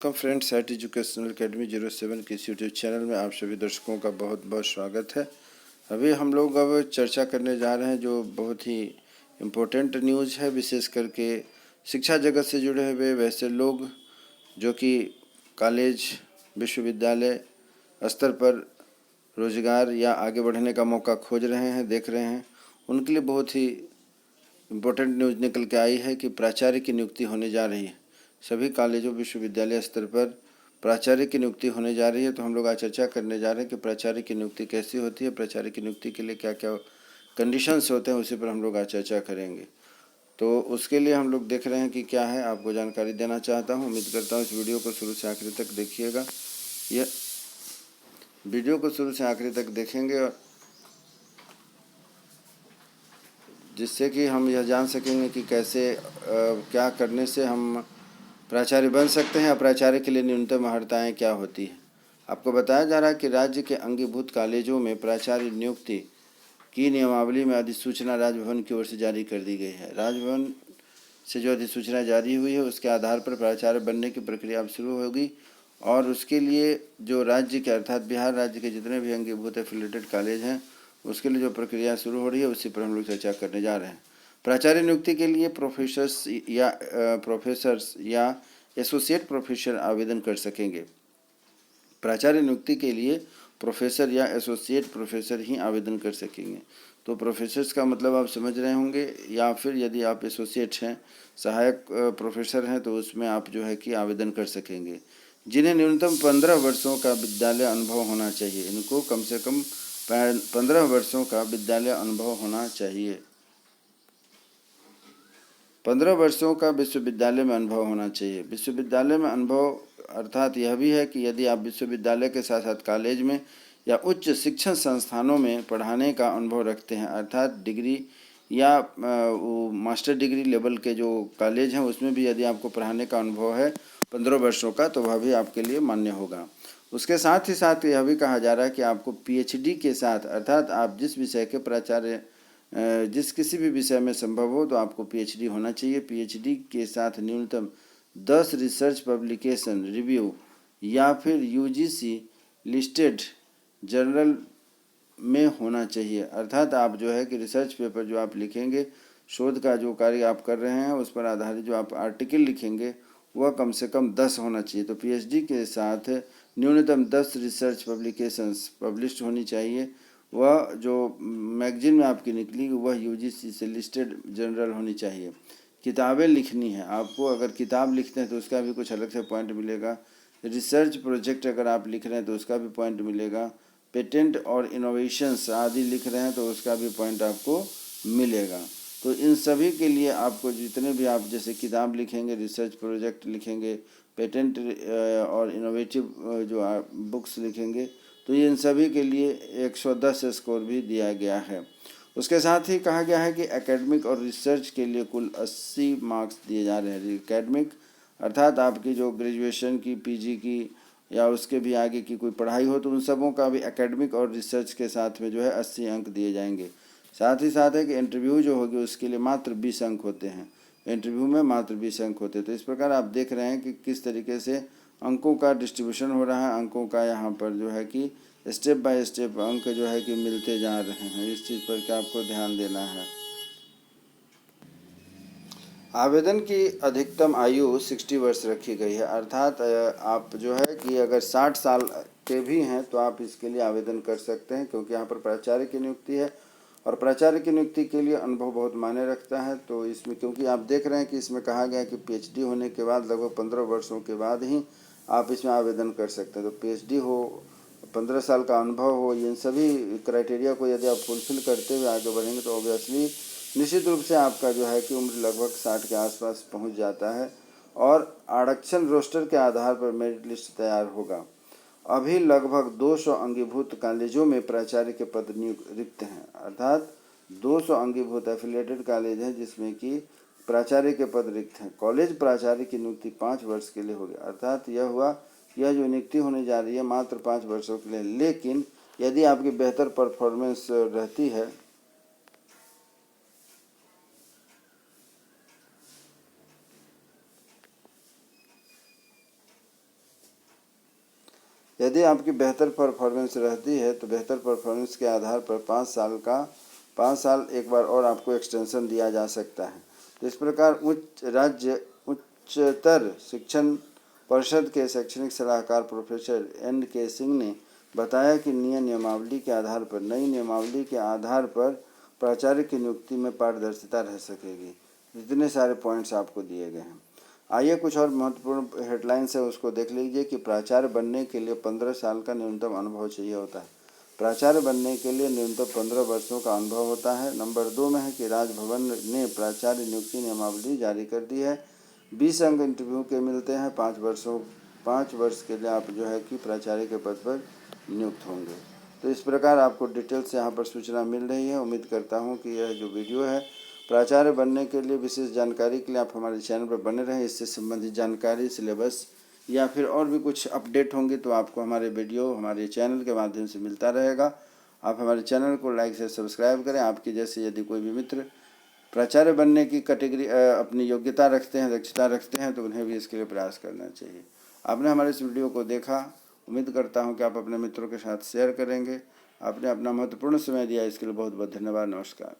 Welcome friends, set educational academy 07 के इस YouTube channel में आप सभी दर्शकों का बहुत बहुत स्वागत है। अभी हम लोग अब चर्चा करने जा रहे हैं जो बहुत ही इम्पोर्टेंट न्यूज़ है, विशेष करके शिक्षा जगत से जुड़े हुए वैसे लोग जो कि कॉलेज विश्वविद्यालय स्तर पर रोजगार या आगे बढ़ने का मौका खोज रहे हैं, देख रहे हैं, उनके लिए बहुत ही इम्पोर्टेंट न्यूज़ निकल के आई है कि प्राचार्य की नियुक्ति होने जा रही है। सभी कॉलेजों विश्वविद्यालय स्तर पर प्राचार्य की नियुक्ति होने जा रही है। तो हम लोग आज चर्चा करने जा रहे हैं कि प्राचार्य की नियुक्ति कैसी होती है, प्राचार्य की नियुक्ति के लिए क्या क्या कंडीशंस होते हैं, उसी पर हम लोग आज चर्चा करेंगे। तो उसके लिए हम लोग देख रहे हैं कि क्या है, आपको जानकारी देना चाहता हूँ। उम्मीद करता हूँ इस वीडियो को शुरू से आखिरी तक देखिएगा। यह वीडियो को शुरू से आखिरी तक देखेंगे और जिससे कि हम यह जान सकेंगे कि कैसे क्या करने से हम प्राचार्य बन सकते हैं। प्राचार्य के लिए न्यूनतम अर्हताएँ क्या होती है। आपको बताया जा रहा है कि राज्य के अंगीभूत कॉलेजों में प्राचार्य नियुक्ति की नियमावली में अधिसूचना राजभवन की ओर से जारी कर दी गई है। राजभवन से जो अधिसूचना जारी हुई है उसके आधार पर प्राचार्य बनने की प्रक्रिया अब शुरू होगी और उसके लिए जो राज्य के अर्थात बिहार राज्य के जितने भी अंगीभूत एफिलेटेड कॉलेज हैं उसके लिए जो प्रक्रिया शुरू हो रही है उसी पर हम लोग चर्चा करने जा रहे हैं। प्राचार्य नियुक्ति के लिए प्रोफेसर्स या एसोसिएट प्रोफेसर आवेदन कर सकेंगे। प्राचार्य नियुक्ति के लिए प्रोफेसर या एसोसिएट प्रोफेसर ही आवेदन कर सकेंगे। तो प्रोफेसर्स का मतलब आप समझ रहे होंगे, या फिर यदि आप एसोसिएट हैं, सहायक प्रोफेसर हैं, तो उसमें आप जो है कि आवेदन कर सकेंगे। जिन्हें न्यूनतम 15 वर्षों का विद्यालय अनुभव होना चाहिए। इनको कम से कम 15 वर्षों का विद्यालय अनुभव होना चाहिए। 15 वर्षों का विश्वविद्यालय में अनुभव होना चाहिए। विश्वविद्यालय में अनुभव अर्थात यह भी है कि यदि आप विश्वविद्यालय के साथ साथ कॉलेज में या उच्च शिक्षण संस्थानों में पढ़ाने का अनुभव रखते हैं, अर्थात डिग्री या मास्टर डिग्री लेवल के जो कॉलेज हैं उसमें भी यदि आपको पढ़ाने का अनुभव है 15 वर्षों का, तो वह भी आपके लिए मान्य होगा। उसके साथ ही साथ यह भी कहा जा रहा है कि आपको पीएचडी के साथ, अर्थात आप जिस विषय के प्राचार्य जिस किसी भी विषय में संभव हो तो आपको पीएचडी होना चाहिए। पीएचडी के साथ न्यूनतम 10 रिसर्च पब्लिकेशन रिव्यू या फिर यूजीसी लिस्टेड जर्नल में होना चाहिए। अर्थात आप जो है कि रिसर्च पेपर जो आप लिखेंगे, शोध का जो कार्य आप कर रहे हैं उस पर आधारित जो आप आर्टिकल लिखेंगे वह कम से कम 10 होना चाहिए। तो पीएचडी के साथ न्यूनतम 10 रिसर्च पब्लिकेशंस पब्लिश्ड होनी चाहिए। वह जो मैगजीन में आपकी निकली वह यूजीसी से लिस्टेड जर्नल होनी चाहिए। किताबें लिखनी है आपको, अगर किताब लिखते हैं तो उसका भी कुछ अलग से पॉइंट मिलेगा। रिसर्च प्रोजेक्ट अगर आप लिख रहे हैं तो उसका भी पॉइंट मिलेगा। पेटेंट और इनोवेशंस आदि लिख रहे हैं तो उसका भी पॉइंट आपको मिलेगा। तो इन सभी के लिए आपको जितने भी आप जैसे किताब लिखेंगे, रिसर्च प्रोजेक्ट लिखेंगे, पेटेंट और इनोवेटिव जो बुक्स लिखेंगे, तो इन सभी के लिए 110 स्कोर भी दिया गया है। उसके साथ ही कहा गया है कि एकेडमिक और रिसर्च के लिए कुल 80 मार्क्स दिए जा रहे हैं। एकेडमिक अर्थात आपकी जो ग्रेजुएशन की, पीजी की या उसके भी आगे की कोई पढ़ाई हो तो उन सबों का भी एकेडमिक और रिसर्च के साथ में जो है 80 अंक दिए जाएंगे। साथ ही साथ है कि इंटरव्यू जो होगी उसके लिए मात्र 20 अंक होते हैं। इंटरव्यू में मात्र 20 अंक होते हैं। तो इस प्रकार आप देख रहे हैं कि किस तरीके से अंकों का डिस्ट्रीब्यूशन हो रहा है। अंकों का यहाँ पर जो है कि स्टेप बाय स्टेप अंक जो है कि मिलते जा रहे हैं। इस चीज़ पर क्या आपको ध्यान देना है। आवेदन की अधिकतम आयु 60 वर्ष रखी गई है, अर्थात आप जो है कि अगर 60 साल के भी हैं तो आप इसके लिए आवेदन कर सकते हैं, क्योंकि यहाँ पर प्राचार्य की नियुक्ति है और प्राचार्य की नियुक्ति के लिए अनुभव बहुत मायने रखता है। तो इसमें क्योंकि आप देख रहे हैं कि इसमें कहा गया है कि पीएचडी होने के बाद लगभग 15 वर्षों के बाद ही आप इसमें आवेदन कर सकते हैं। तो पीएचडी हो, 15 साल का अनुभव हो, इन सभी क्राइटेरिया को यदि आप फुलफिल करते हुए आगे बढ़ेंगे तो ऑब्वियसली निश्चित रूप से आपका जो है कि उम्र लगभग 60 के आसपास पहुंच जाता है और आरक्षण रोस्टर के आधार पर मेरिट लिस्ट तैयार होगा। अभी लगभग 200 अंगीभूत कॉलेजों में प्राचार्य के पद रिक्त हैं, अर्थात 200 अंगीभूत एफिलिएटेड कॉलेज हैं जिसमें कि प्राचार्य के पद रिक्त हैं। कॉलेज प्राचार्य की नियुक्ति 5 वर्ष के लिए होगी, अर्थात यह हुआ, यह जो नियुक्ति होने जा रही है मात्र 5 वर्षों के लिए। लेकिन यदि आपकी बेहतर परफॉर्मेंस रहती है यदि आपकी बेहतर परफॉर्मेंस रहती है तो बेहतर परफॉर्मेंस के आधार पर 5 साल एक बार और आपको एक्सटेंशन दिया जा सकता है। तो इस प्रकार राज्य उच्चतर शिक्षण परिषद के शैक्षणिक सलाहकार प्रोफेसर N.K. सिंह ने बताया कि नई नियमावली के आधार पर प्राचार्य की नियुक्ति में पारदर्शिता रह सकेगी। इतने सारे पॉइंट्स आपको दिए गए हैं। आइए कुछ और महत्वपूर्ण हेडलाइंस है उसको देख लीजिए कि प्राचार्य बनने के लिए 15 साल का न्यूनतम अनुभव चाहिए होता है। प्राचार्य बनने के लिए न्यूनतम 15 वर्षों का अनुभव होता है। नंबर 2 में है कि राजभवन ने प्राचार्य नियुक्ति नियमावली जारी कर दी है। 20 अंक इंटरव्यू के मिलते हैं। 5 वर्ष के लिए आप जो है कि प्राचार्य के पद पर नियुक्त होंगे। तो इस प्रकार आपको डिटेल्स यहाँ पर सूचना मिल रही है। उम्मीद करता हूँ कि यह जो वीडियो है प्राचार्य बनने के लिए विशेष जानकारी के लिए आप हमारे चैनल पर बने रहें। इससे संबंधित जानकारी, सिलेबस या फिर और भी कुछ अपडेट होंगे तो आपको हमारे वीडियो हमारे चैनल के माध्यम से मिलता रहेगा। आप हमारे चैनल को लाइक से सब्सक्राइब करें। आपके जैसे यदि कोई भी मित्र प्राचार्य बनने की कैटेगरी अपनी योग्यता रखते हैं, दक्षता रखते हैं तो उन्हें भी इसके लिए प्रयास करना चाहिए। आपने हमारे इस वीडियो को देखा, उम्मीद करता हूं कि आप अपने मित्रों के साथ शेयर करेंगे। आपने अपना महत्वपूर्ण समय दिया, इसके लिए बहुत बहुत धन्यवाद। नमस्कार।